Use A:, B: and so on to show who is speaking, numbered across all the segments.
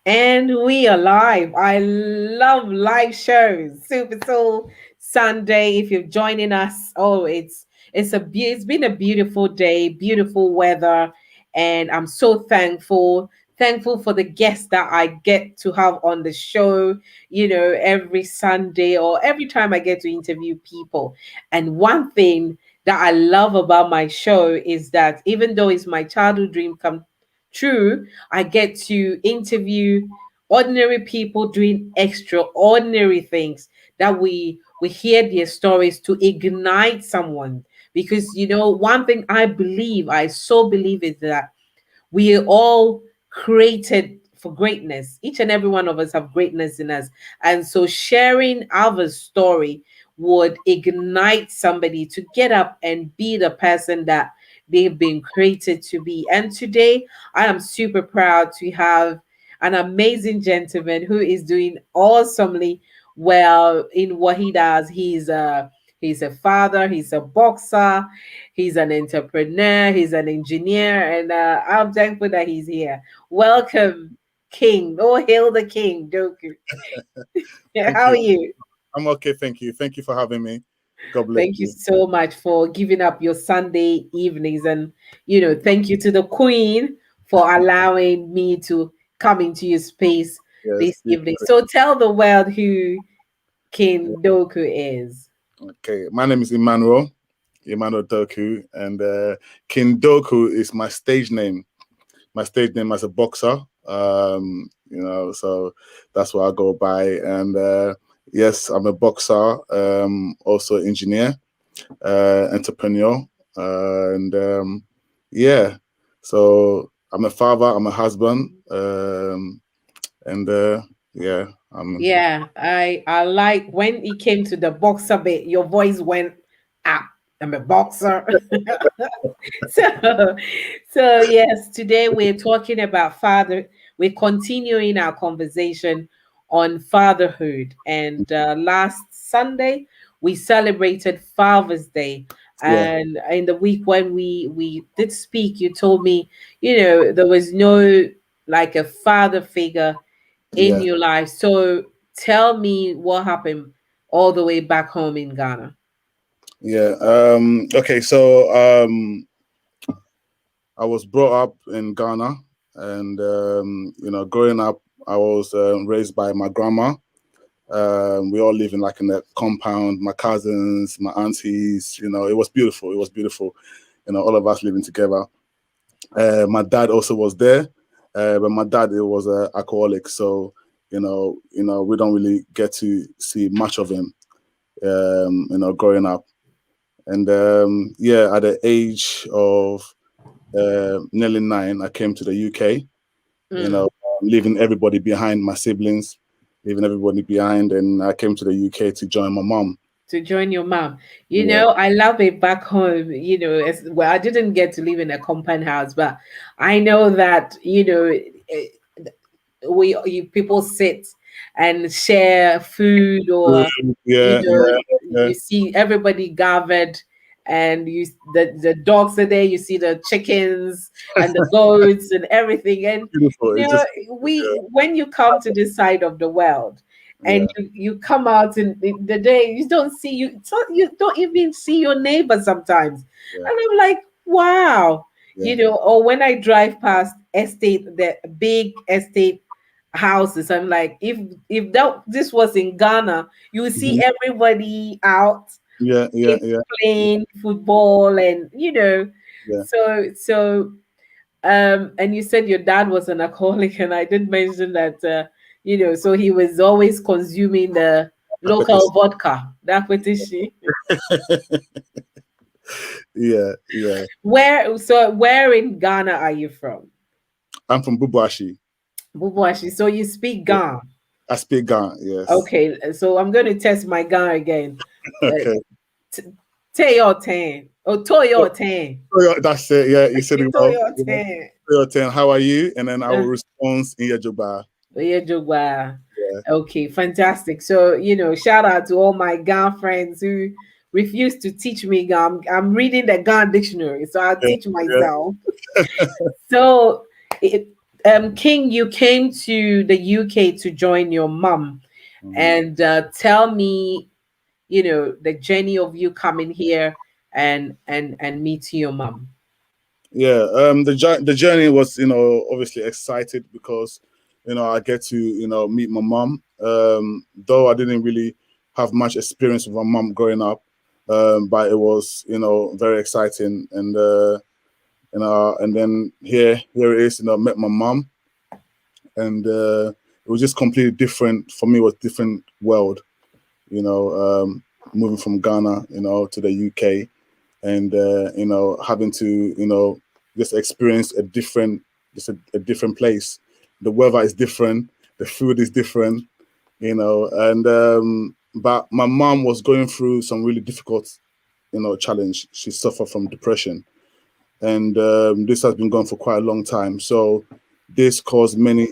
A: And we are live. I love live shows. Super Soul Sunday. If you're joining us, it's been a beautiful day, beautiful weather, and I'm so thankful. Thankful for the guests that I get to have on the show, every Sunday or every time I get to interview people. And one thing that I love about my show is that even though it's my childhood dream come true, I get to interview ordinary people doing extraordinary things that we hear their stories to ignite someone. Because one thing I so believe is that we are all created for greatness. Each and every one of us have greatness in us. And so sharing our story would ignite somebody to get up and be the person that they've been created to be. And today, I am super proud to have an amazing gentleman who is doing awesomely well in what he does. He's a father, he's a boxer, he's an entrepreneur, he's an engineer, and I'm thankful that he's here. Welcome, King. Oh, hail the King, Doku.
B: Thank
A: How are
B: you.
A: you?
B: I'm okay. Thank you. Thank you for having me. God bless
A: Thank you
B: you.
A: so much for giving up your Sunday evenings. And, thank you to the Queen for allowing me to come into your space
B: Yes.
A: this evening. So tell the world who King Doku is.
B: Okay. My name is Emmanuel Doku, and King Doku is my stage name. My stage name as a boxer. So that's what I go by. And yes, I'm a boxer, also engineer, entrepreneur, and yeah. So I'm a father. I'm a husband. And yeah,
A: Yeah, I like when it came to the boxer bit, your voice went up. I'm a boxer. so yes, today we're talking about father. We're continuing our conversation on fatherhood. And last Sunday we celebrated Father's Day.
B: yeah,
A: And in the week when we did speak, you told me, there was no like a father figure in
B: yeah,
A: your life. So tell me what happened all the way back home in Ghana.
B: yeah. Okay, so I was brought up in Ghana, and growing up, I was raised by my grandma. We all live in like in a compound. My cousins, my aunties. It was beautiful. It was beautiful. All of us living together. My dad also was there, but my dad it was a alcoholic, so we don't really get to see much of him. Growing up, and yeah, at the age of nearly 9, I came to the UK.
A: Mm.
B: Leaving everybody behind, my siblings, leaving everybody behind, and I came to the UK to join my mom.
A: To join your mom.
B: Yeah,
A: I love it back home, as well. I didn't get to live in a compound house, but I know that, people sit and share food, or you
B: yeah,
A: know
B: yeah, yeah.
A: you see everybody gathered, and the dogs are there, you see the chickens and the goats and everything. And
B: Beautiful. It's just
A: we when you come to this side of the world and
B: yeah,
A: you come out in the day, you don't see you don't even see your neighbor sometimes.
B: yeah,
A: And I'm like, wow.
B: yeah,
A: Or when I drive past the big estate houses, I'm like, if that this was in Ghana, you would see
B: mhm,
A: everybody out,
B: yeah, yeah,
A: kids
B: yeah,
A: playing football, and
B: yeah.
A: and you said your dad was an alcoholic, and I did mention that, so he was always consuming the local
B: Apetition.
A: vodka, that petition.
B: Yeah, yeah.
A: Where in Ghana are you from?
B: I'm from Bubuashi.
A: Bubuashi. So you speak
B: Yeah.
A: Ghana.
B: I speak Ghana. Yes.
A: Okay, so I'm going to test my Ghana again. Uh,
B: Okay.
A: Teo ten. Oh, Toyo ten.
B: Oh, yeah, that's it. Yeah, you said it well.
A: Toyo
B: Yeah.
A: ten.
B: Your turn. How are you? And then I will respond in Yoruba.
A: Oyejoba.
B: Yeah.
A: Okay, fantastic. So, shout out to all my Ghana friends who refuse to teach me Ghana. I'm reading the Ghana dictionary, so I'll
B: Yeah.
A: teach myself. So, it, King, you came to the UK to join your mum,
B: Mhm.
A: and tell me, the journey of you coming here and meeting your mum.
B: Yeah, the journey was, obviously excited because, I get to, meet my mom. Though I didn't really have much experience with my mom growing up, but it was, very exciting. And then here it is, met my mom, and it was just completely different for me. It was different world, you know, moving from Ghana, to the UK, and having to just experience a different place. The weather is different, the food is different, and but my mom was going through some really difficult challenge. She suffered from depression, and this has been going for quite a long time. So this caused many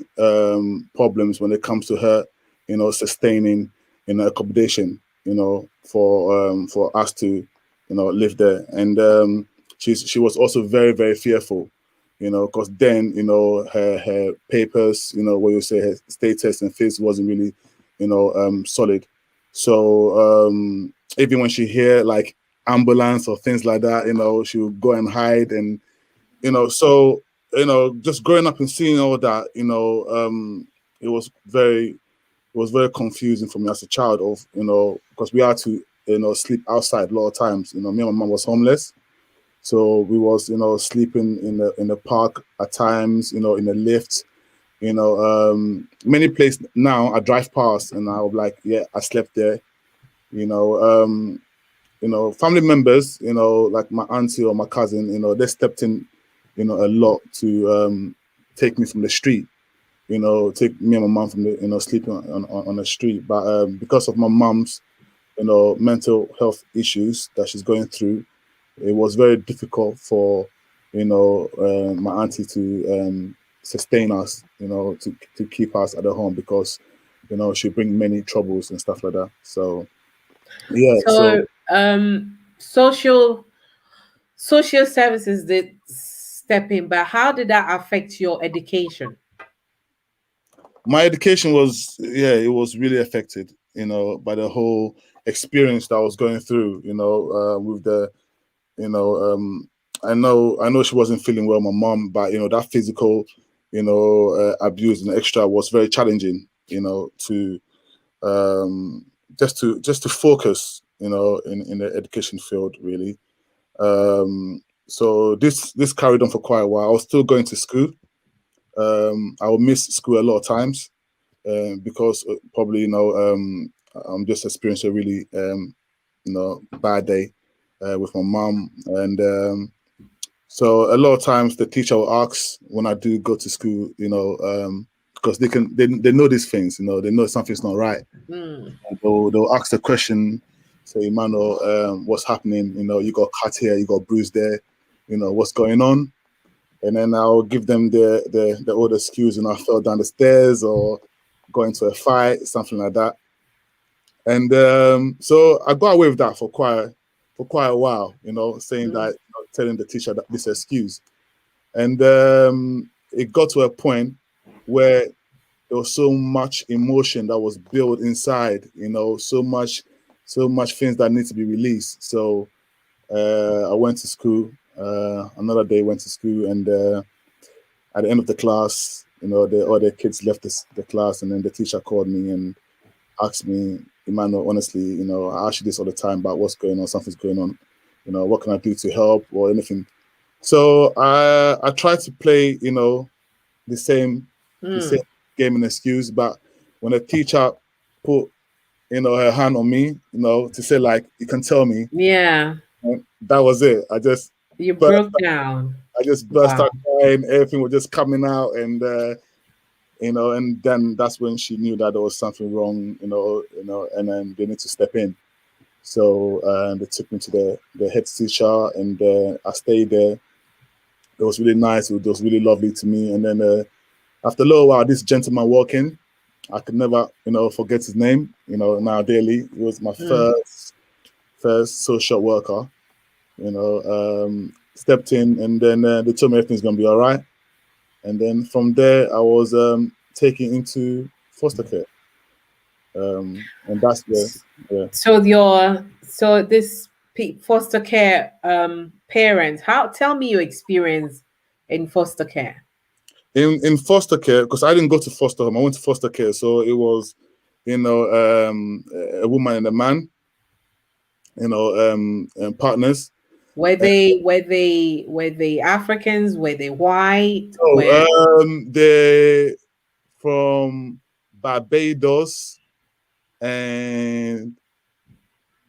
B: problems when it comes to her, sustaining, accommodation, for us to, live there. And she was also very, very fearful, because then, her papers, what you say, her status and face wasn't really, solid. So even when she hear like ambulance or things like that, she would go and hide. And so just growing up and seeing all that, it was very confusing for me as a child, of because we had to sleep outside a lot of times. Me and my mom was homeless, so we was sleeping in the park at times, in the lift. Many places now I drive past and I'll be like, yeah, I slept there. you know um Family members, like my auntie or my cousin, they stepped in, a lot to take me from the street, take me and my mom from the, sleeping on the street. But because of my mom's, mental health issues that she's going through, it was very difficult for, my auntie to sustain us, to keep us at the home, because, she bring many troubles and stuff like that. So, yeah, so
A: So, social services did step in, but how did that affect your education?
B: my education was, yeah, it was really affected, by the whole experience that I was going through, with the, you know I know she wasn't feeling well, my mom, but that physical, abuse and extra was very challenging, to um just to focus, in the education field, really. So this carried on for quite a while. I was still going to school. I would miss school a lot of times, because probably, I'm just experiencing a really bad day with my mom. And so a lot of times the teacher will ask when I do go to school, because they know these things, they know something's not right.
A: Mm,
B: And they'll ask the question, say, Emmanuel, what's happening? You got cut here, you got bruised there, what's going on? And then I'll give them the old excuse, I fell down the stairs or got into a fight, something like that. And so I got away with that for quite a while, saying
A: mm,
B: that, telling the teacher that this excuse. And it got to a point where there was so much emotion that was built inside, so much things that need to be released. So I went to school. Another day went to school, and at the end of the class, the other kids left the class, and then the teacher called me and asked me, Emmanuel, honestly, I ask you this all the time, but what's going on? Something's going on. What can I do to help or anything? So I tried to play, the same the same
A: mm.
B: game and excuse, but when a teacher put, her hand on me, to say, like, you can tell me,
A: Yeah,
B: that was it.
A: you
B: Burst,
A: broke down.
B: I just burst
A: Wow.
B: out crying. Everything was just coming out, and and then that's when she knew that there was something wrong, and then they need to step in. So they took me to the head teacher, and I stayed there. It was really nice. It was really lovely to me. And then after a little while, this gentleman walked in. I could never, forget his name. Now daily, he was my
A: Mm,
B: first social worker. Stepped in, and then they told me everything's gonna be all right. and then from there I was taken into foster care, and that's where, yeah.
A: So this foster care parents, how tell me your experience in foster care.
B: In foster care, because I didn't go to foster home, I went to foster care, so it was, a woman and a man, partners.
A: Were they Africans? Were they white? Were
B: They're from Barbados, and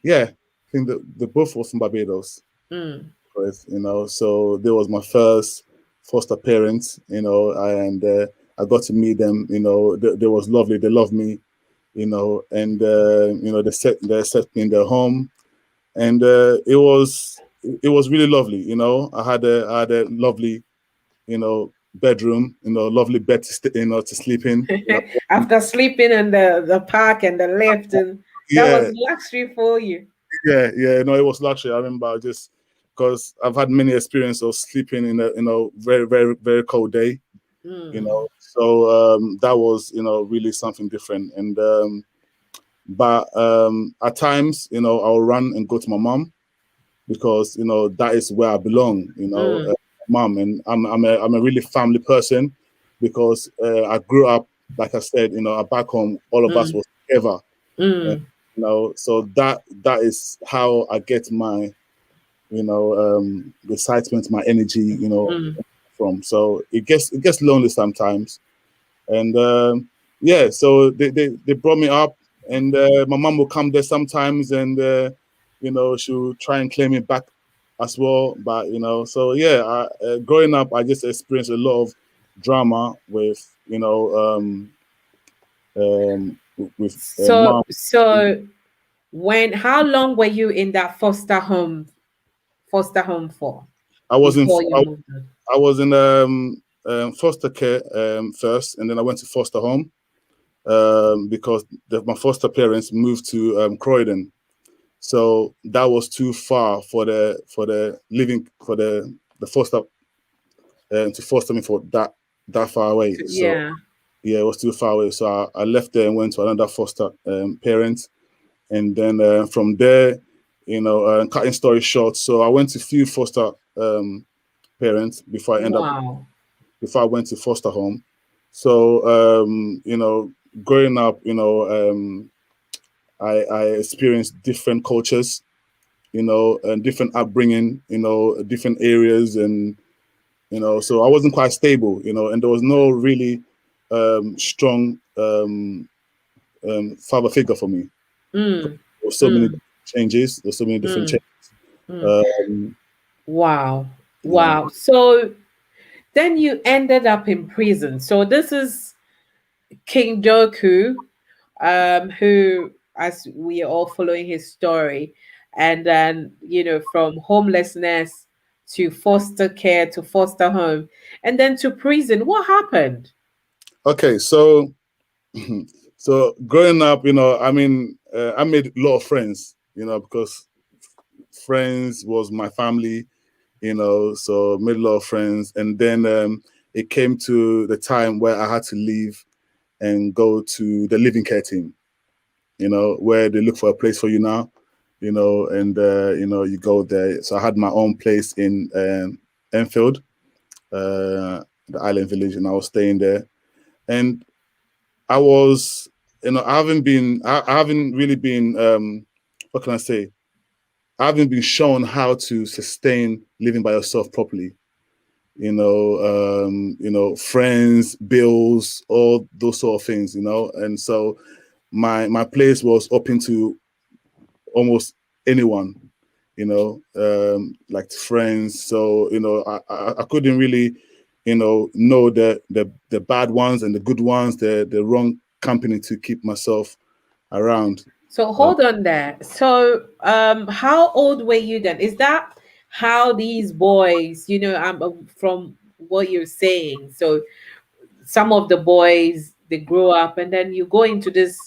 B: yeah, I think the both was from Barbados.
A: mm,
B: Correct, so there was my first foster parents, and I got to meet them. They was lovely. They loved me, and they set me in their home, and it was really lovely. I had a lovely, bedroom, lovely bed to sleep in.
A: after sleeping in the park and the lift, and that was
B: Yeah,
A: luxury for you.
B: yeah. No, it was luxury. I remember just because I've had many experiences of sleeping in a very very very cold day.
A: Mm,
B: So that was really something different. And but at times I'll run and go to my mom, because that is where I belong.
A: mm,
B: Mom, and I'm a really family person, because I grew up, like I said, back home all of us
A: mm,
B: was together. And,
A: mm,
B: so that is how I get my excitement, my energy,
A: mm.
B: from. So it gets lonely sometimes. And yeah, so they brought me up, and my mom will come there sometimes, and she'll try and claim me back as well. But so yeah, growing up, I just experienced a lot of drama with
A: So
B: mom.
A: so when how long were you in that foster home for
B: I was in
A: before you moved on?
B: I was in foster care first, and then I went to foster home, because my foster parents moved to Croydon. So that was too far for the living for the foster, to foster me for that far away. So
A: Yeah.
B: yeah, it was too far away. So I left there and went to another foster parent, and then from there, cutting story short, so I went to few foster parents
A: Wow.
B: before I went to foster home. So growing up, I experienced different cultures, and different upbringing, different areas, and so I wasn't quite stable, and there was no really strong father figure for me.
A: Mm,
B: There were so many
A: mm,
B: changes. There's so many different
A: mm,
B: changes.
A: mm.
B: Um,
A: Wow.
B: yeah.
A: Wow. So then you ended up in prison. So this is King Doku, who, as we are all following his story, and then, from homelessness to foster care to foster home, and then to prison. What happened?
B: Okay, so so growing up, I made a lot of friends, because friends was my family, so made a lot of friends. And then it came to the time where I had to leave and go to the living care team, where they look for a place for you now, and you go there. So I had my own place in Enfield, the island village, and I was staying there. And I was, I haven't really been, what can I say? I haven't been shown how to sustain living by yourself properly. Friends, bills, all those sort of things. And so my place was open to almost anyone. Like friends. So I couldn't really, know the bad ones and the good ones, the wrong company to keep myself around.
A: So
B: Uh,
A: hold on there. So how old were you then? Is that how these boys, from what you're saying? So some of the boys, they grow up and then you go into this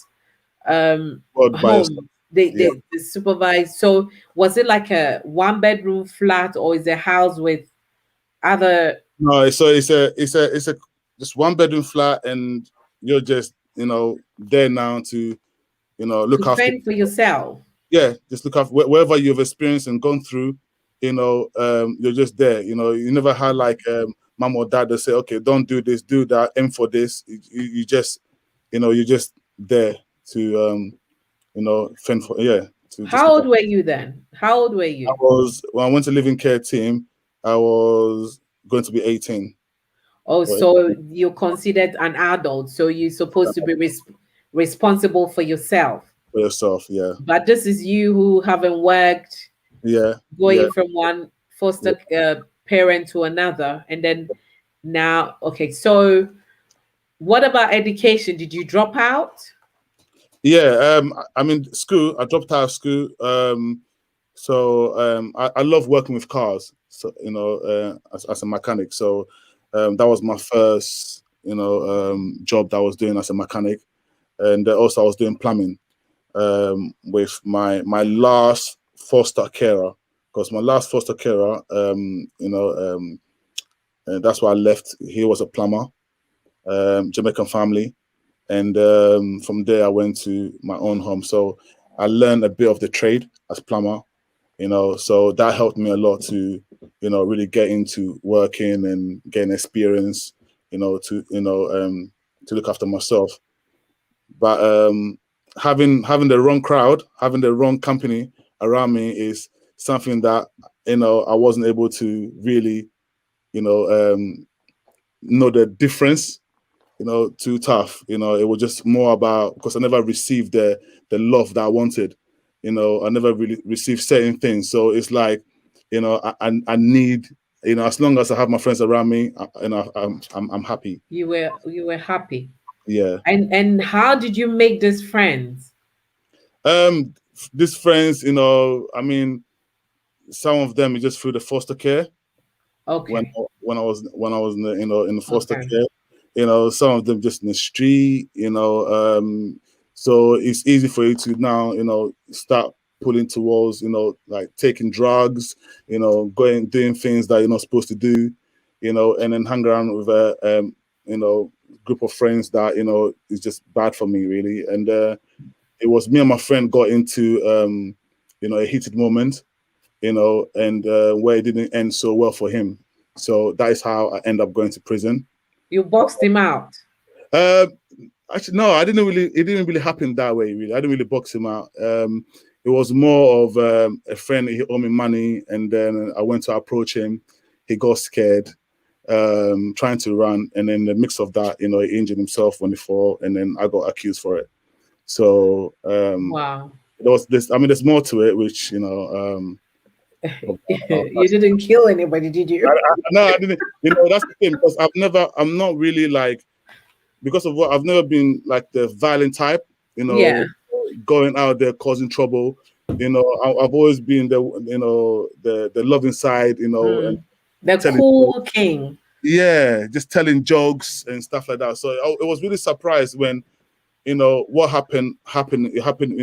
B: God by yourself.
A: home. they
B: Yeah.
A: they, they supervise. So was it like a one bedroom flat, or is a house with other?
B: No, so it's a just one bedroom flat, and you're just there now to
A: To
B: look after.
A: fend for yourself.
B: Yeah, just look after wherever you've experienced and gone through. You're just there. You never had like mom or dad that say, okay, don't do this, do that, aim for this. You just you're just there to fend for, yeah, to just
A: How
B: look
A: old
B: after.
A: were you then? How old were
B: I
A: you?
B: was When I went to living care team, I was going to be 18
A: Oh,
B: or
A: so
B: 18.
A: you're considered an adult, so you're supposed to be responsible for yourself.
B: For yourself. Yeah,
A: But this is you who haven't worked,
B: yeah, yeah,
A: going from one
B: yeah.
A: foster parent to another, and then now, okay. So, what about education? Did you drop out?
B: Yeah, I mean, school. I dropped out of school. I love working with cars. So as a mechanic. So that was my first job that I was doing as a mechanic, and also I was doing plumbing with my last foster carer, because my last foster carer, and that's why I left. He was a plumber, Jamaican family, and from there I went to my own home. So I learned a bit of the trade as plumber, so that helped me a lot to really get into working and gain experience, to look after myself. But having the wrong crowd, having the wrong company around me is something that I wasn't able to really you know um, know the difference. Too tough. It was just more about, because I never received the love that I wanted. I never really received certain things. So it's like, I need, as long as I have my friends around me, I'm happy.
A: You were happy,
B: Yeah.
A: and how did you make these friends?
B: Um, these friends, I mean, some of them is just through the foster care. when
A: Okay,
B: when I was in the foster
A: okay,
B: care. Some of them just in the street. So it's easy for you to now start pulling towards like taking drugs, going doing things that you're not supposed to do, and then hang around with a group of friends that is just bad for me really. And it was me and my friend got into a heated moment, and where it didn't end so well for him. So that is how I end up going to prison.
A: you boxed him out.
B: Uh, Actually, no, I didn't really. It didn't really happen that way. Really, I didn't really box him out. It was more of a friend. He owed me money, and then I went to approach him. He got scared, trying to run, and then the mix of that, he injured himself when he fell, and then I got accused for it. So
A: Wow.
B: there was this. I mean, there's more to it, which
A: You didn't kill anybody, did you?
B: no, I didn't. That's the thing, because I'm not really like, because of what, I've never been like the violent type,
A: Yeah.
B: going out there causing trouble. I've always been the loving side, and
A: Mm. The
B: telling,
A: cool king.
B: yeah, just telling jokes and stuff like that. So I was really surprised when what happened. It happened,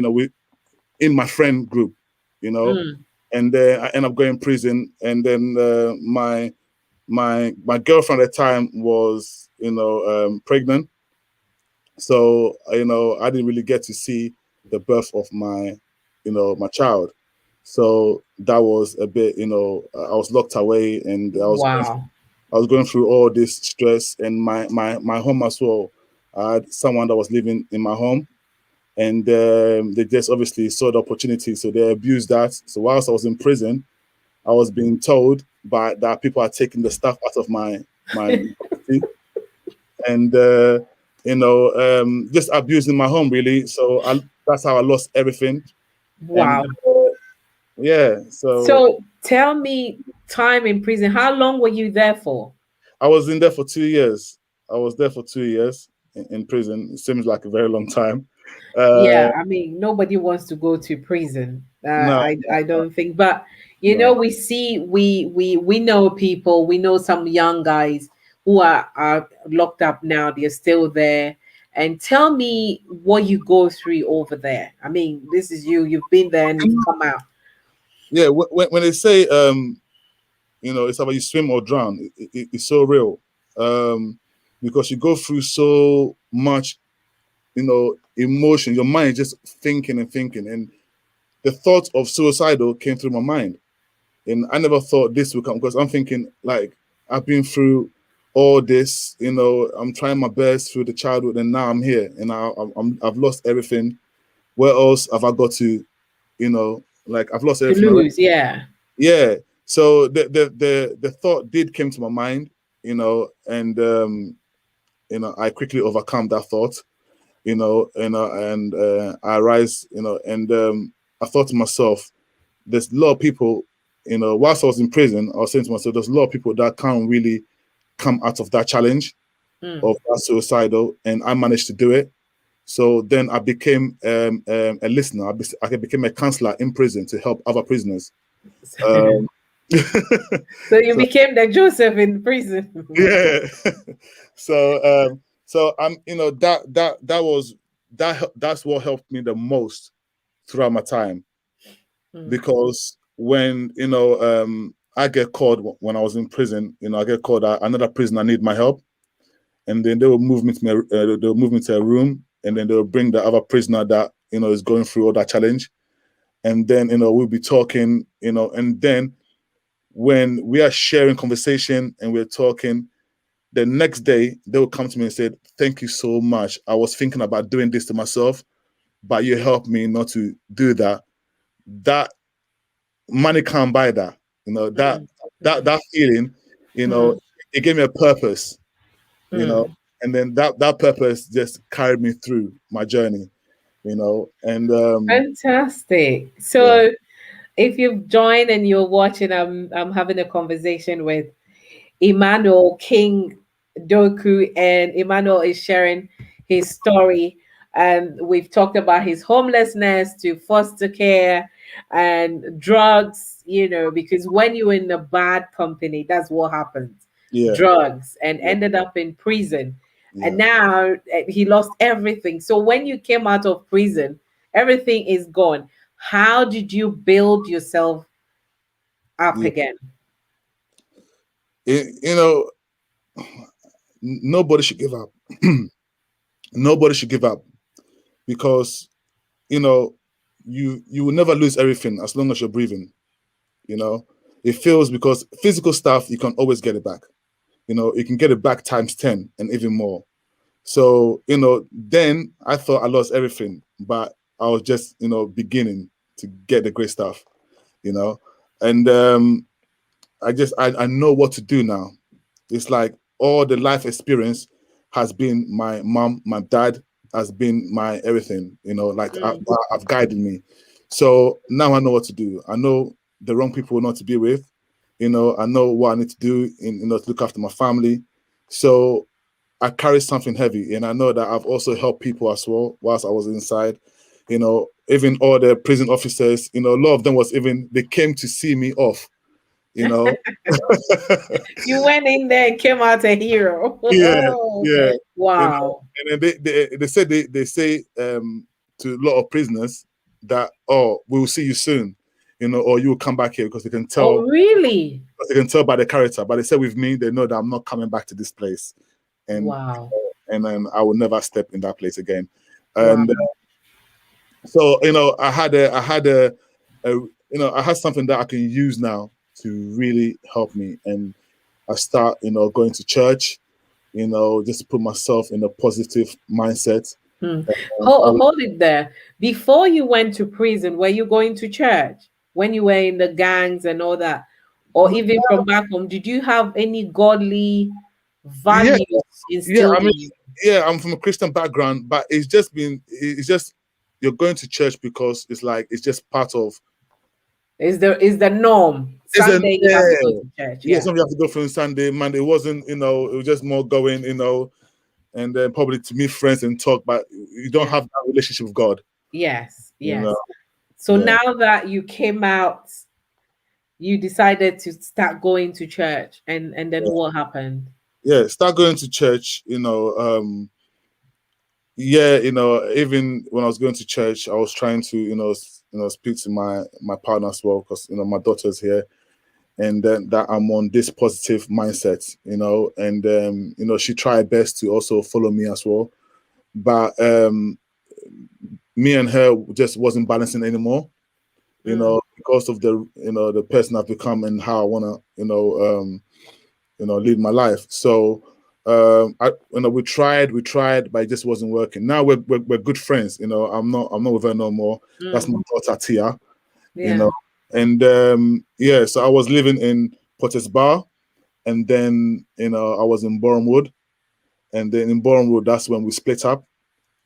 B: in my friend group, you know,
A: Mm.
B: and then I end up going to prison, and then my girlfriend at the time was pregnant. So I didn't really get to see the birth of my child. So that was a bit, I was locked away, and
A: Wow.
B: I was going through all this stress, and my home as well. I had someone that was living in my home, and they just obviously saw the opportunity, so they abused that. So whilst I was in prison, I was being told by that people are taking the stuff out of my property, and just abusing my home really. So that's how I lost everything. And
A: Wow.
B: yeah, so
A: So tell me, time in prison. How long were you there for?
B: I was in there for 2 years. I was there for 2 years in prison. It seems like a very long time.
A: Yeah,
B: uh
A: I mean, nobody wants to go to prison.
B: no,
A: I don't think, but
B: no.
A: we see, we know people. We know some young guys who are locked up now. They're still there. And tell me what you go through over there. I mean, this is you. You've been there and you've come out.
B: Yeah, when they say it's either you swim or drown. It's so real, because you go through so much, emotion. Your mind is just thinking and thinking, and the thought of suicidal came through my mind, and I never thought this would come, because I'm thinking, like, I've been through all this, I'm trying my best through the childhood, and now I'm here, and I've lost everything. Where else have I got to, like, I've lost
A: To
B: everything already.
A: lose, yeah.
B: Yeah. So the thought did came to my mind, and I quickly overcome that thought, and I rise, and I thought to myself, there's a lot of people, whilst I was in prison, I was saying to myself, there's a lot of people that can't really come out of that challenge
A: Mm.
B: of that suicidal, and I managed to do it. So then I became a listener. I became a counselor in prison to help other prisoners. Um,
A: So you
B: so
A: became the Joseph in prison.
B: yeah. So I'm, that's what helped me the most throughout my time,
A: Mm.
B: because when I get called when I was in prison, I get called, another prisoner need my help, and then they will move me to they'll move me to a room, and then they'll bring the other prisoner that is going through all that challenge, and then we'll be talking, and then when we are sharing conversation and we're talking, the next day they will come to me and say, "Thank you so much. I was thinking about doing this to myself, but you helped me not to do that." That money can't buy that. That
A: Mm.
B: that
A: Mm.
B: that feeling,
A: Mm.
B: it gave me a purpose, you know,
A: Mm.
B: and then that purpose just carried me through my journey, and
A: Fantastic.
B: yeah,
A: So if you've joined and you're watching, I'm having a conversation with Emmanuel King Doku, and Emmanuel is sharing his story. And we've talked about his homelessness to foster care and drugs, because when you're in a bad company, that's what happens.
B: yeah,
A: Drugs, and
B: yeah,
A: ended up in prison. And
B: yeah,
A: now he lost everything. So when you came out of prison, everything is gone. How did you build yourself up
B: yeah.
A: again?
B: It, nobody should give up. Nobody should give up, because you know you will never lose everything as long as you're breathing. You know, it feels, because physical stuff you can always get it back. You can get it back times 10 and even more. So, then I thought I lost everything, but I was just, beginning to get the great stuff, you know. And I know what to do now. It's like all the life experience has been my mom, my dad has been my everything, like
A: Mm.
B: I've guided me. So now I know what to do. I know the wrong people not to be with. I know what I need to do to look after my family. So I carry something heavy, and I know that I've also helped people as well whilst I was inside. Even all the prison officers, a lot of them was even they came to see me off. You know,
A: You went in there and came out a hero.
B: yeah, yeah.
A: Wow.
B: And then they said they say to a lot of prisoners that, oh, we will see you soon, or you will come back here, because
A: Oh, really?
B: they can tell by the character. But they said with me, they know that I'm not coming back to this place, and
A: Wow.
B: and then I will never step in that place again.
A: Wow.
B: And so I had something that I can use now to really help me, and I start going to church, just to put myself in a positive mindset.
A: Hmm.
B: I
A: Hold it there. Before you went to prison, were you going to church when you were in the gangs and all that? Or even from back home, did you have any godly
B: Yeah,
A: values
B: yeah. I
A: instilled
B: mean,
A: in you?
B: yeah, I'm from a Christian background, but it's just you're going to church because it's just part of.
A: Is the norm?
B: Isn't
A: Sunday you have to go
B: yeah.
A: to church.
B: Yeah,
A: Yeah.
B: something you have to go for on Sunday, Monday. It wasn't, it was just more going, and then probably to meet friends and talk, but you don't
A: Yeah.
B: have that relationship with God,
A: Yes.
B: you know.
A: Yes. So
B: Yeah,
A: now that you came out, you decided to start going to church, and then
B: yeah,
A: what happened?
B: yeah. Start going to church, yeah, even when I was going to church, I was trying to, speak to my partner as well, because my daughter's here, and then that I'm on this positive mindset, and she tried best to also follow me as well, but me and her just wasn't balancing anymore,
A: Mm.
B: because of the person I've become and how I want to, lead my life. So we tried, but it just wasn't working. Now we're good friends. I'm not with her no more. That's
A: Mm.
B: my daughter Tia. You
A: Yeah.
B: know, and yeah. So I was living in Potter's Bar, and then I was in Bournemouth, and then in Bournemouth that's when we split up,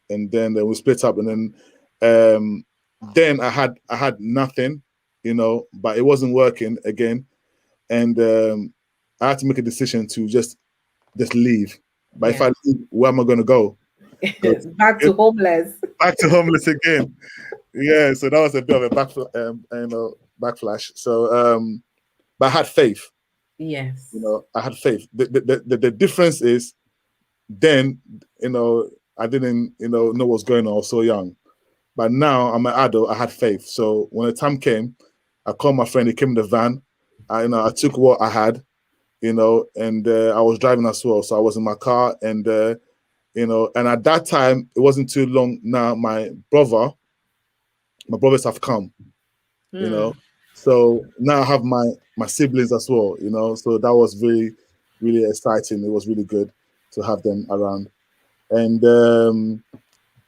B: and then we split up, and then I had nothing, but it wasn't working again, and I had to make a decision to just leave. But if
A: Yeah.
B: I leave, where am I going to go? Because
A: Back to homeless.
B: back to homeless again. Yeah, so that was a bit of a backflash. So, but I had faith.
A: Yes.
B: I had faith. The difference is then, I didn't, know what's going on. I was so young. But now I'm an adult. I had faith. So when the time came, I called my friend. He came in the van. I took what I had, and I was driving as well. So I was in my car, and and at that time it wasn't too long. Now my brothers have come, you know.
A: Mm.
B: So now I have my siblings as well, So that was really, really exciting. It was really good to have them around. And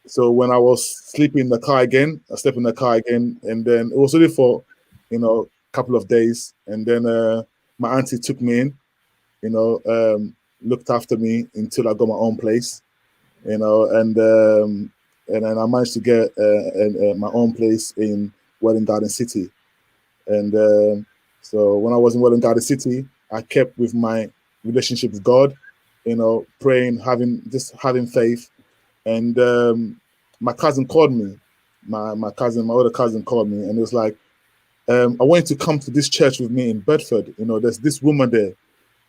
B: so when I was sleeping in the car again, I slept in the car again, and then it was only for, a couple of days, and then my auntie took me in, looked after me until I got my own place, and then I managed to get my own place in Welling Garden City, and so when I was in Welling Garden City, I kept with my relationship with God, praying, having faith, and my cousin called me. My older cousin called me, and it was like, I want you to come to this church with me in Bedford. There's this woman there.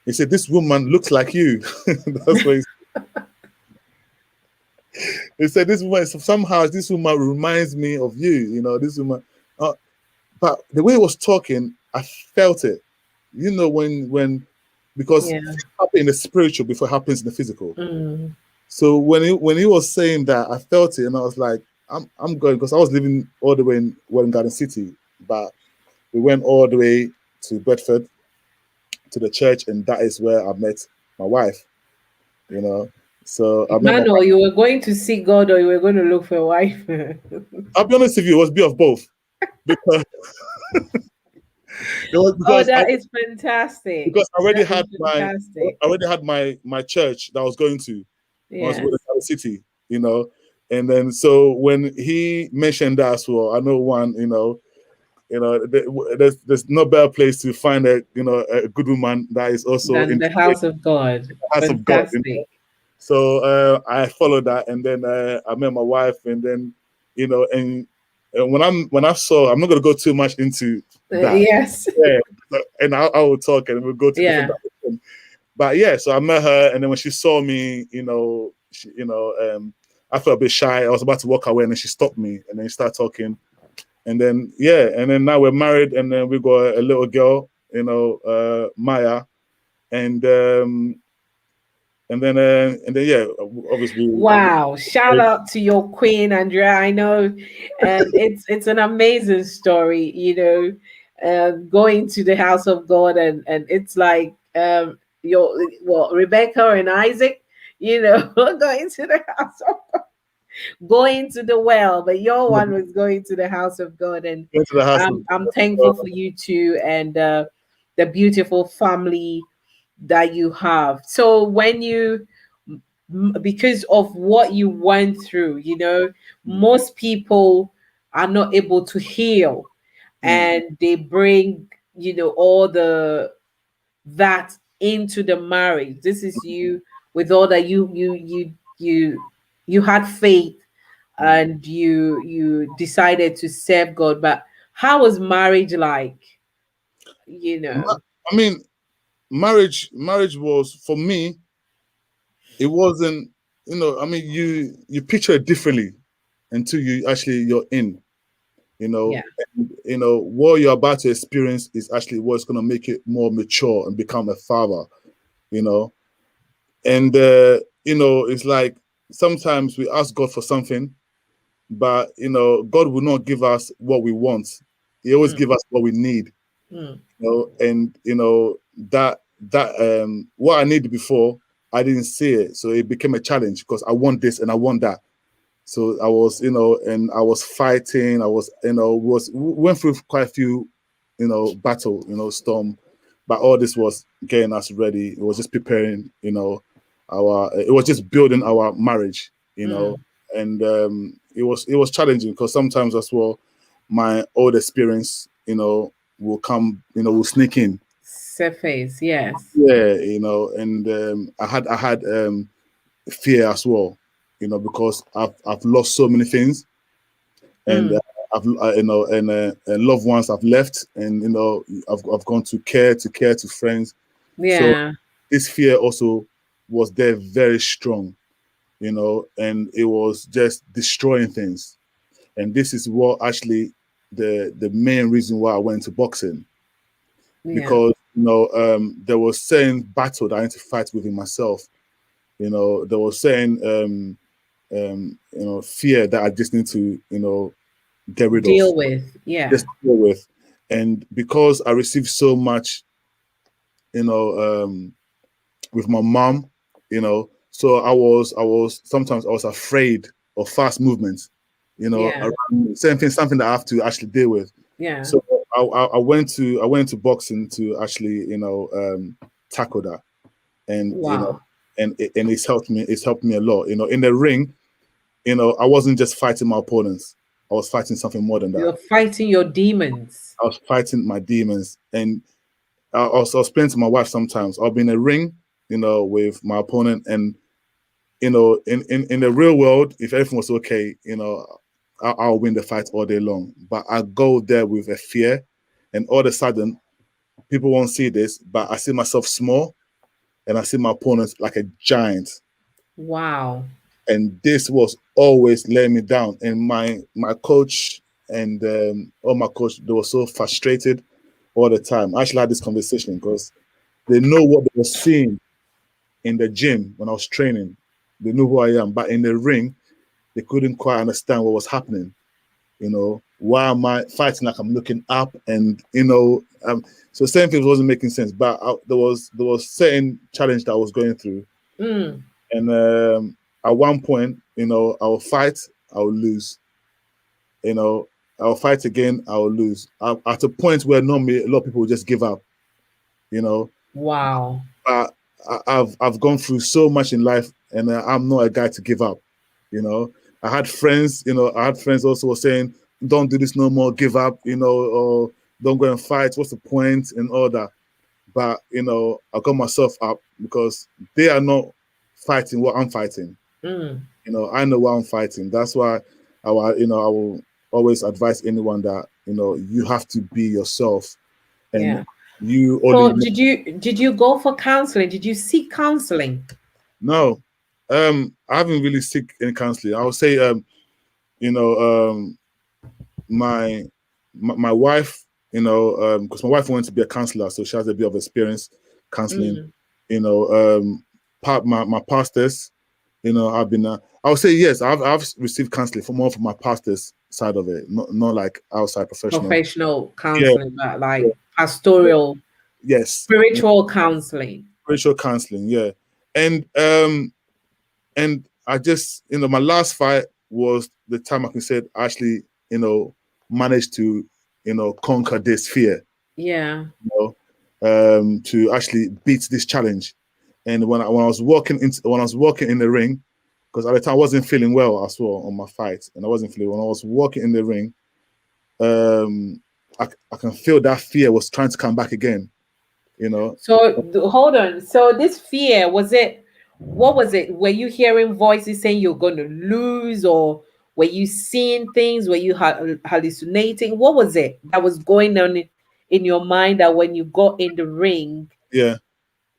B: He said, this woman looks like you. That's what he said. This woman, somehow, this woman reminds me of you. This woman. Uh, but the way he was talking, I felt it. When because
A: Yeah.
B: things happen in the spiritual before it happens in the physical.
A: Mm.
B: So when he was saying that, I felt it, and I was like, I'm going, because I was living all the way in Welling Garden City, but we went all the way to Bedford to the church, and that is where I met my wife. You know, so I met my.
A: Emmanuel, you were going to see God or you were going to look for a wife?
B: I'll be honest with you, it was a bit of both, because it was
A: Oh,
B: because I
A: that is fantastic.
B: because
A: That is fantastic.
B: I already had my church that I was going to when I was in
A: Yes.
B: the city, and then so when he mentioned that as well, I know one, there's no better place to find a good woman that is also
A: Than
B: in
A: the house of God.
B: the house of God.
A: Fantastic.
B: So I followed that, and then I met my wife, and then and when I saw, I'm not going to go too much into that.
A: Yes.
B: Yeah, and I will talk, and we'll go to different
A: Yeah.
B: directions. But yeah, so I met her, and then when she saw me, I felt a bit shy. I was about to walk away, and then she stopped me, and then she started talking, and then yeah, and then now we're married, and then we got a little girl, Maya, and and then yeah, obviously.
A: Wow. Shout out to your queen, Andrea. I know it's an amazing story, going to the house of God, and it's like your Rebecca and Isaac, going to the house of going to the well, but your one was going to the house of God, and
B: Into the house of
A: I'm
B: God.
A: thankful for you too, and the beautiful family that you have. So when because of what you went through, most people are not able to heal,
B: Mm,
A: and they bring, all that into the marriage. This is you with all that you had faith,
B: mm.
A: and you decided to serve God. But how was marriage like? You know.
B: I mean, marriage was, for me, it wasn't. I mean, you picture it differently until you're in. You know,
A: Yeah.
B: what you're about to experience is actually what's going to make it more mature and become a father. You know, and it's like sometimes we ask God for something, but God will not give us what we want. He always
A: Mm,
B: give us what we need.
A: mm,
B: And that what I needed before, I didn't see it, so it became a challenge because I want this and I want that. So I was, and I was fighting. I was, we went through quite a few, battle, storm, but all this was getting us ready. It was just preparing, it was just building our marriage,
A: mm.
B: and it was challenging because sometimes as well, my old experience, will come, will sneak in.
A: Surface, yes.
B: Yeah, and I had fear as well, because I've lost so many things, and
A: Mm,
B: I've and loved ones I've left, and I've gone to friends. So
A: yeah.
B: this fear also was there very strong, and it was just destroying things. And this is what actually the main reason why I went to boxing,
A: Yeah.
B: because there was certain battle that I need to fight within myself. There was certain fear that I just need to get rid of,
A: Deal with. Yeah.
B: just deal with. And because I received so much, you know, um, with my mom, so I was sometimes I was afraid of fast movements,
A: Yeah.
B: around same thing, something that I have to actually deal with.
A: Yeah.
B: So I went to boxing to actually tackle that, and
A: Wow.
B: and it's helped me a lot. In the ring, I wasn't just fighting my opponents. I was fighting something more than that.
A: You're fighting your demons.
B: I was fighting my demons, and I was playing to my wife sometimes. I'll be in a ring, with my opponent, and in the real world, if everything was okay, I'll win the fight all day long. But I go there with a fear, and all of a sudden, people won't see this, but I see myself small, and I see my opponent like a giant.
A: Wow.
B: And this was always letting me down. And my coach and all my coach, they were so frustrated all the time. I actually had this conversation because they know what they were seeing in the gym when I was training. They knew who I am, but in the ring, they couldn't quite understand what was happening. Why am I fighting like I'm looking up? And so same things wasn't making sense. But there was certain challenge that I was going through,
A: Mm.
B: and at one point, I'll fight, I'll lose. You know, I'll fight again, I'll lose. At a point where normally a lot of people will just give up. You know,
A: Wow.
B: but I've gone through so much in life, and I'm not a guy to give up. You know, I had friends also were saying, "Don't do this no more, give up," or "Don't go and fight. What's the point?" and all that. But I got myself up because they are not fighting what I'm fighting.
A: Mm.
B: I know what I'm fighting. That's why I will always advise anyone that you have to be yourself, and
A: Yeah.
B: you only
A: So did you go for counseling? Did you seek counseling?
B: no. I haven't really seek any counseling. I would say you know my my wife, because my wife wanted to be a counselor, so she has a bit of experience counseling.
A: Mm.
B: You know, part my pastors. I've been. I would say yes. I've received counseling from more from my pastors side of it, not like outside professional.
A: Professional
B: Yeah,
A: counseling, but
B: yeah,
A: like
B: yeah.
A: pastoral,
B: Yes,
A: spiritual counseling.
B: spiritual counseling. Yeah, and I just my last fight was the time I can say I actually managed to conquer this fear.
A: Yeah.
B: To actually beat this challenge. And when I was walking in the ring, because at the time I wasn't feeling well as well on my fight, and I wasn't feeling when I was walking in the ring, um, I can feel that fear was trying to come back again. You know,
A: So hold on. So this fear, was it, what was it? Were you hearing voices saying you're going to lose, or were you seeing things? Were you hallucinating? What was it that was going on in your mind that when you got in the ring,
B: yeah.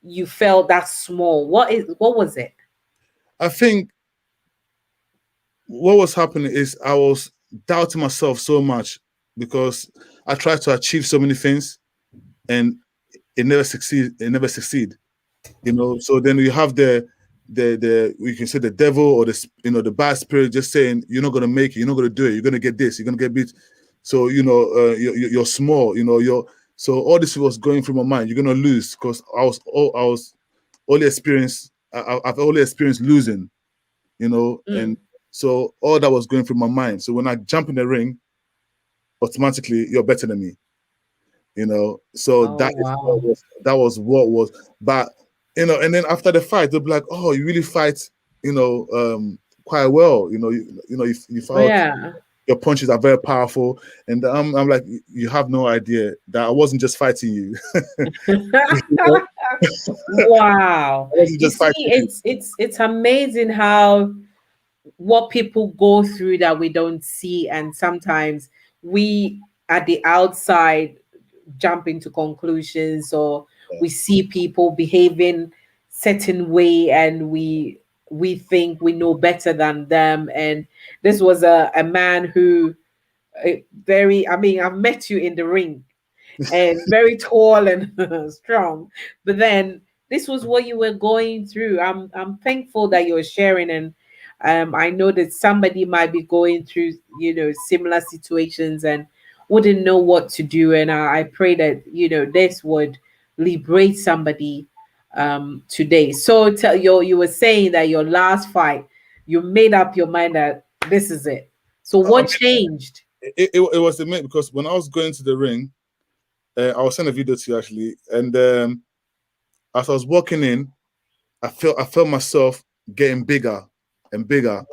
A: you felt that small? What was it?
B: I think what was happening is I was doubting myself so much. because I tried to achieve so many things and it never succeed. It never succeed. So then you have the we can say the devil or the bad spirit just saying you're not gonna make it, you're not gonna do it, you're gonna get this, you're gonna get beat. So you're small. You're so all this was going through my mind. You're gonna lose because I was only experienced. I've only experienced losing. And
A: Mm.
B: so all that was going through my mind. So when I jump in the ring, automatically you're better than me. So
A: Oh wow.
B: that was what was. But and then after the fight they'll be like, oh, you really fight quite well. You
A: Oh
B: felt
A: yeah.
B: your punches are very powerful. And I'm like, you have no idea that I wasn't just fighting you. I
A: Wow.
B: wasn't
A: You
B: just
A: see,
B: fighting you.
A: it's amazing how what people go through that we don't see, and sometimes we at the outside jump into conclusions, or
B: Yeah.
A: we see people behaving certain way and we think we know better than them. And this was a man who very, I mean, I've met you in the ring, and very tall and strong. But then this was what you were going through. I'm thankful that you're sharing, and I know that somebody might be going through similar situations and wouldn't know what to do. And I pray that this would liberate somebody today. So tell you were saying that your last fight, you made up your mind that this is it. So
B: I
A: what
B: mean,
A: changed?
B: it was the mate because when I was going to the ring, I was send a video to you actually, and as I was walking in, I felt myself getting bigger and bigger.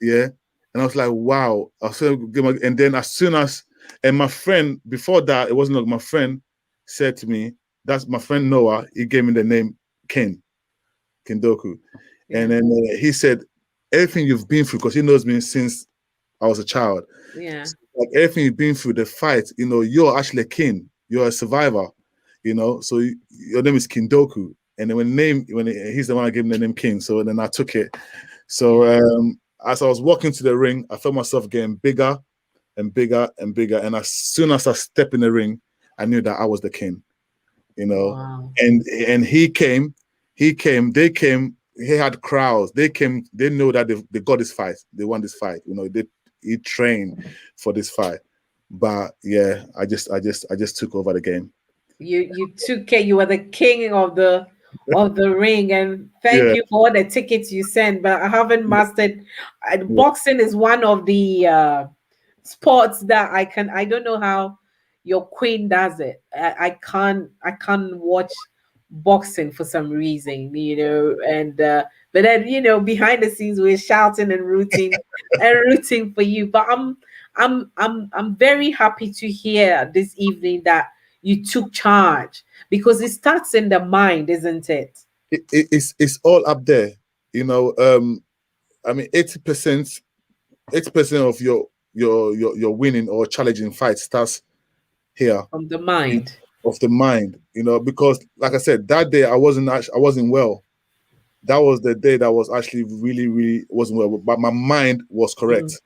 B: Yeah. And I was like, wow. And then as soon as, and my friend, before that, it wasn't like my friend said to me, that's my friend Noah, he gave me the name King Doku. And
A: Yeah,
B: then he said, everything you've been through, because he knows me since I was a child,
A: yeah,
B: like everything you've been through, the fight, you're actually a king, you're a survivor, so your name is King Doku. And then he's the one I gave him the name King. So then I took it. So
A: yeah.
B: as I was walking to the ring, I felt myself getting bigger and bigger and bigger. And as soon as I stepped in the ring, I knew that I was the king, you know.
A: Wow.
B: And they came, he had crowds. They came, they know that they got this fight. They won this fight. He trained for this fight. But yeah, I just took over the game.
A: You took care. You were the king of the ring, and thank
B: Yeah.
A: you for all the tickets you sent. But I haven't mastered. Boxing is one of the sports that I don't know how your queen does it. I can't watch boxing for some reason, and but then behind the scenes we're shouting and rooting for you. But I'm very happy to hear this evening that you took charge, because it starts in the mind, isn't it?
B: It's all up there. I mean, 80% of your winning or challenging fight starts here
A: From the
B: in,
A: mind.
B: of the mind. Because like I said, that day I wasn't well. That was the day that was actually really, really wasn't well. But my mind was
A: Mhm.
B: correct.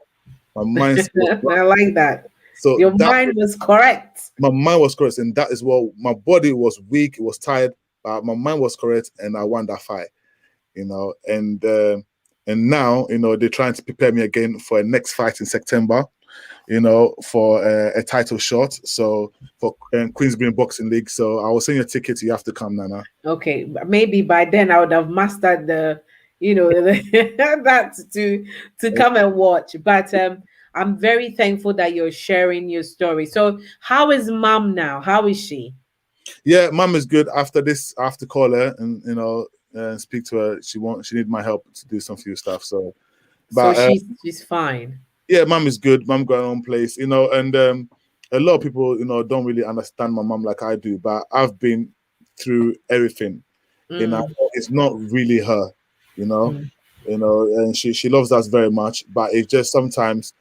B: My mind was right.
A: I like that.
B: So
A: Your
B: that
A: mind was correct.
B: my mind was correct, and that is what my body was weak. It was tired, but my mind was correct, and I won that fight. And now they're trying to prepare me again for a next fight in September. For a title shot. So for Queensbury Boxing League. So I will send you a ticket. You have to come, Nana.
A: Okay, maybe by then I would have mastered that to come and watch. But I'm very thankful that you're sharing your story. So how is mom now? How is she?
B: Yeah, mum is good. After this, I have to call her and speak to her. She need my help to do some few stuff. So,
A: So
B: but
A: she's fine.
B: yeah, mum is good. Mum got her own place, and a lot of people don't really understand my mum like I do. But I've been through everything.
A: Mm,
B: It's not really her, you know,
A: mm,
B: and she loves us very much. But it's just sometimes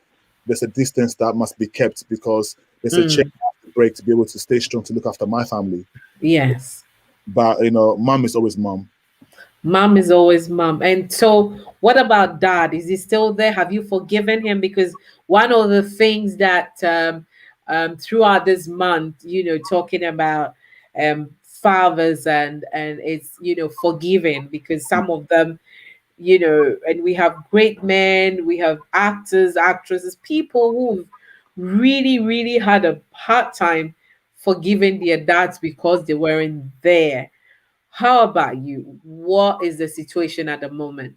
B: there's a distance that must be kept because there's a chain
A: mm.
B: I have to break to be able to stay strong to look after my family.
A: Yes.
B: But mom is always mom.
A: Mom is always mom. And so, what about dad? Is he still there? Have you forgiven him? Because one of the things that throughout this month, talking about fathers, and it's, forgiving, because some of them, and we have great men, we have actors, actresses, people who've really, really had a hard time forgiving their dads because they weren't there. How about you? What is the situation at the moment?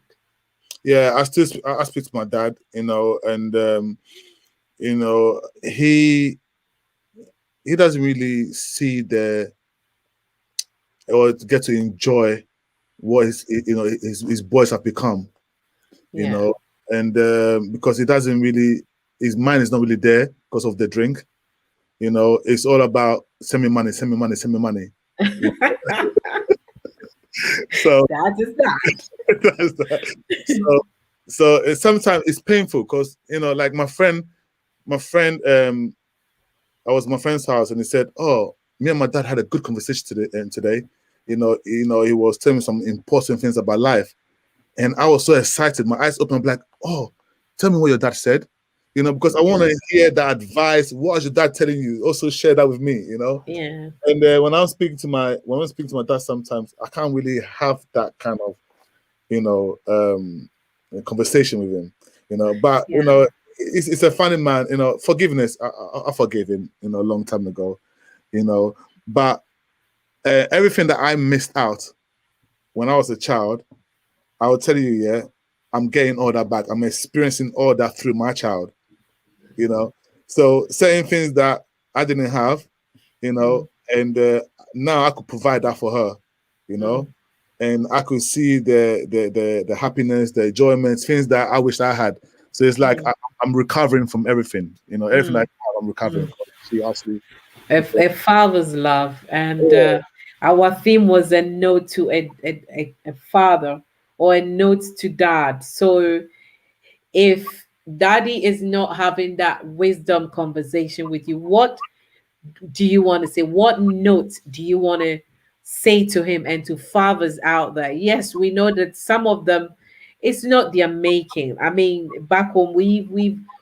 B: Yeah, I speak to my dad, and he doesn't really see the or get to enjoy what his boys have become, you
A: Yeah.
B: know, and because he doesn't really, his mind is not really there because of the drink. It's all about send me money, send me money, send me money. You So
A: That is that.
B: that's that. So sometimes it's painful because like my friend, I was at my friend's house and he said, "Oh, me and my dad had a good conversation today. He was telling me some important things about life, and I was so excited. My eyes open, I'm like, oh, tell me what your dad said, because I want
A: Yeah.
B: to hear that advice. What is your dad telling you? Also share that with me.
A: Yeah.
B: And when I'm speaking to my dad, sometimes I can't really have that kind of you know um conversation with him. But
A: Yeah.
B: it's a funny man. Forgiveness. I forgave him a long time ago. But everything that I missed out when I was a child, I will tell you, yeah, I'm getting all that back. I'm experiencing all that through my child, you know. So certain things that I didn't have,
A: Mm,
B: and now I could provide that for her, you know,
A: mm,
B: and I could see the happiness, the enjoyment, things that I wish I had. So it's like
A: mm,
B: I'm recovering from everything, everything I
A: mm,
B: have, I'm recovering
A: mm.
B: from. She actually,
A: A father's love, and
B: yeah,
A: our theme was a note to a father, or a note to dad. So if daddy is not having that wisdom conversation with you, what do you want to say? What note do you want to say to him and to fathers out there? Yes, we know that some of them, it's not their making. I mean, back home,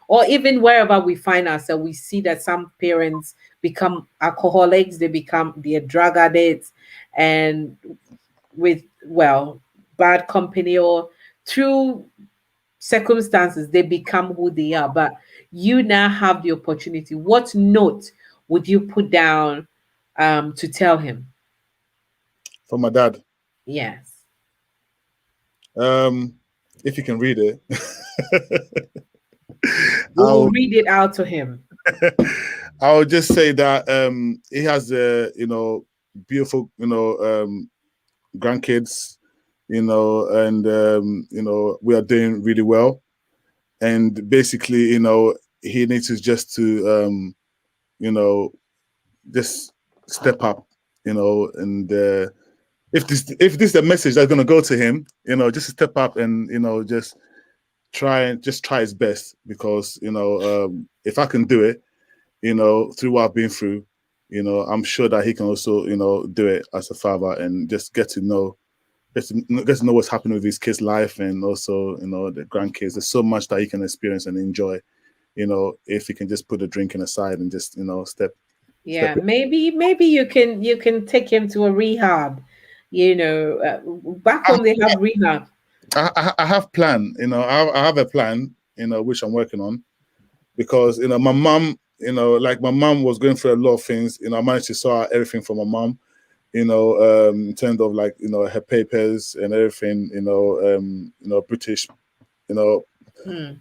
A: or even wherever we find ourselves, we see that some parents become alcoholics, they become their drug addicts, and with, well, bad company, or through circumstances, they become who they are. But you now have the opportunity. What note would you put down, to tell him?
B: for my dad.
A: Yes.
B: Um, if you can read it,
A: We will
B: I'll
A: read it out to him.
B: I would just say that he has beautiful grandkids, and we are doing really well. And basically, he needs to just to you know just step up, and if this is a message that's gonna go to him, just to step up and just try his best because if I can do it, through what I've been through, I'm sure that he can also, do it as a father and just get to know what's happening with his kids' life and also, the grandkids. There's so much that he can experience and enjoy, if he can just put the drinking aside and just, step
A: Yeah, maybe you can take him to a rehab. Back
B: I,
A: home they have rehab.
B: I have plan, I have a plan, which I'm working on because, my mom, like my mom was going through a lot of things, I managed to sort out everything for my mom, in terms of like, her papers and everything, British, you know,
A: Hmm.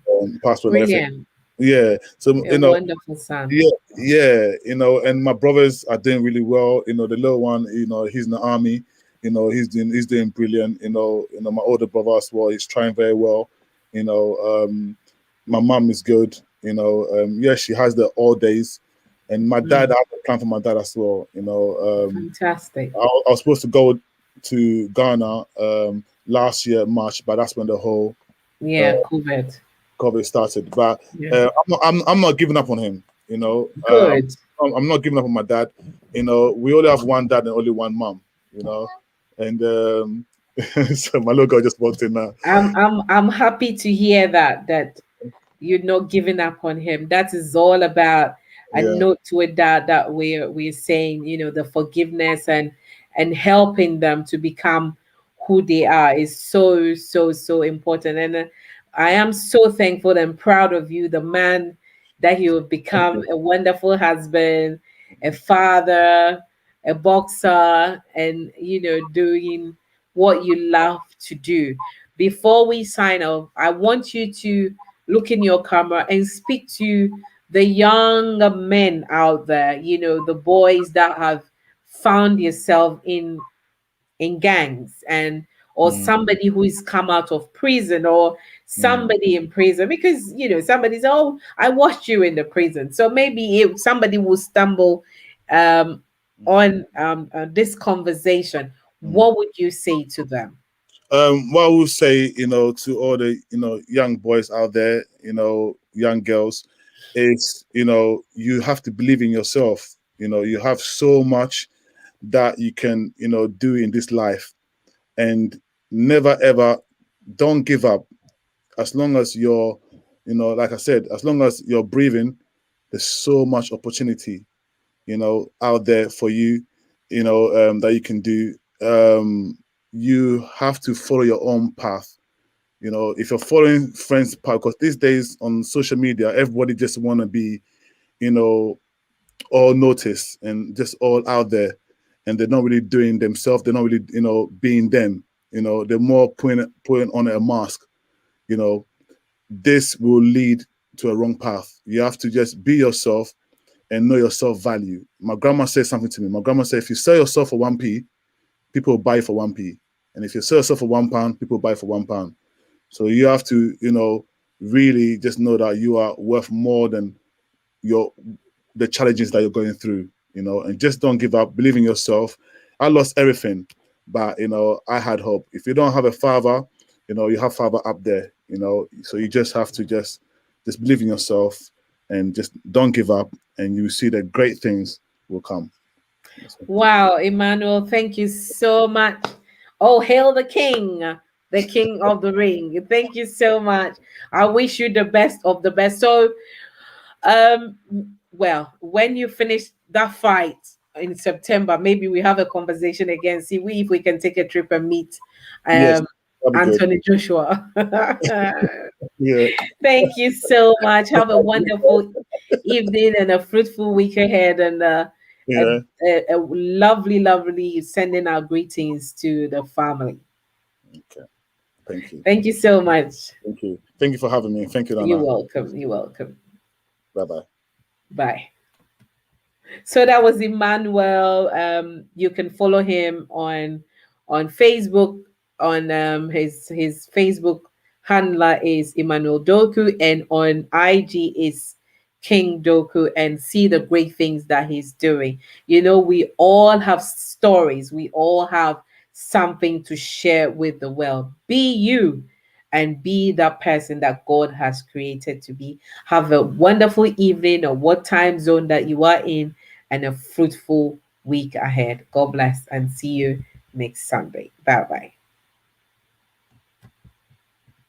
B: passport and everything.
A: Brilliant.
B: Yeah. So,
A: A wonderful son.
B: yeah, yeah, and my brothers are doing really well. The little one, he's in the army. He's doing brilliant. My older brother as well, he's trying very well. You know, my mom is good. Yeah, she has the all days, and my dad,
A: Hmm.
B: I have a plan for my dad as well.
A: Fantastic.
B: I was supposed to go to Ghana last year March, but that's when the whole uh,
A: Yeah, COVID.
B: COVID started. But
A: Yeah.
B: I'm not giving up on him.
A: Good.
B: I'm not giving up on my dad. We only have one dad and only one mom. And so my little girl just walked in now.
A: I'm happy to hear that you're not giving up on him. That is all about a
B: Yeah.
A: note to it, that we're saying, the forgiveness and helping them to become who they are is so, so, so important. And I am so thankful and proud of you, the man that you have
B: Thank
A: become,
B: you.
A: a wonderful husband, a father, a boxer, and doing what you love to do. Before we sign off, I want you to look in your camera and speak to the young men out there, the boys that have found yourself in gangs, and or
B: Mm,
A: somebody who is come out of prison, or
B: mm,
A: somebody in prison, because somebody's, oh, I watched you in the prison. So maybe if somebody will stumble um
B: mm,
A: on this conversation,
B: mm.
A: what would you say to them?
B: What I will say, to all the, young boys out there, young girls, is, you have to believe in yourself. You have so much that you can, do in this life, and never ever, don't give up. As long as you're, like I said, as long as you're breathing, there's so much opportunity, out there for you, that you can do. You have to follow your own path. If you're following friends' path, because these days on social media, everybody just want to be, you know, all noticed and just all out there, and they're not really doing themselves. They're not really, being them. They're more putting on a mask. You know, this will lead to a wrong path. You have to just be yourself and know your self value. My grandma said something to me. My grandma said, if you sell yourself for 1p, people will buy for 1p. And if you sell yourself for £1, people will buy for £1. So you have to, really just know that you are worth more than your the challenges that you're going through, and just don't give up. Believe in yourself. I lost everything, but I had hope. If you don't have a father, you have father up there, so you just have to just believe in yourself and just don't give up, and you see that great things will come.
A: Wow, Emmanuel, thank you so much. Oh, hail the king of the ring. Thank you so much. I wish you the best of the best. So, um, well, when you finish that fight in September, maybe we have a conversation again. See if we can take a trip and meet
B: Yes,
A: um
B: that'll be good.
A: Anthony Joshua.
B: Yeah,
A: Thank you so much. Have a wonderful evening and a fruitful week ahead, and a,
B: yeah.
A: a lovely, lovely sending our greetings to the family.
B: Okay. Thank you.
A: Thank you so much.
B: Thank you. Thank you for having me. Thank you,
A: You're
B: Nana.
A: welcome. You're welcome.
B: Bye bye.
A: Bye. So that was Emmanuel. You can follow him on Facebook. On his Facebook handler is Emmanuel Doku, and on IG is King Doku, and see the great things that he's doing. We all have stories. We all have something to share with the world. Be you, and be that person that God has created to be. Have a wonderful evening, or what time zone that you are in, and a fruitful week ahead. God bless, and see you next Sunday. Bye bye.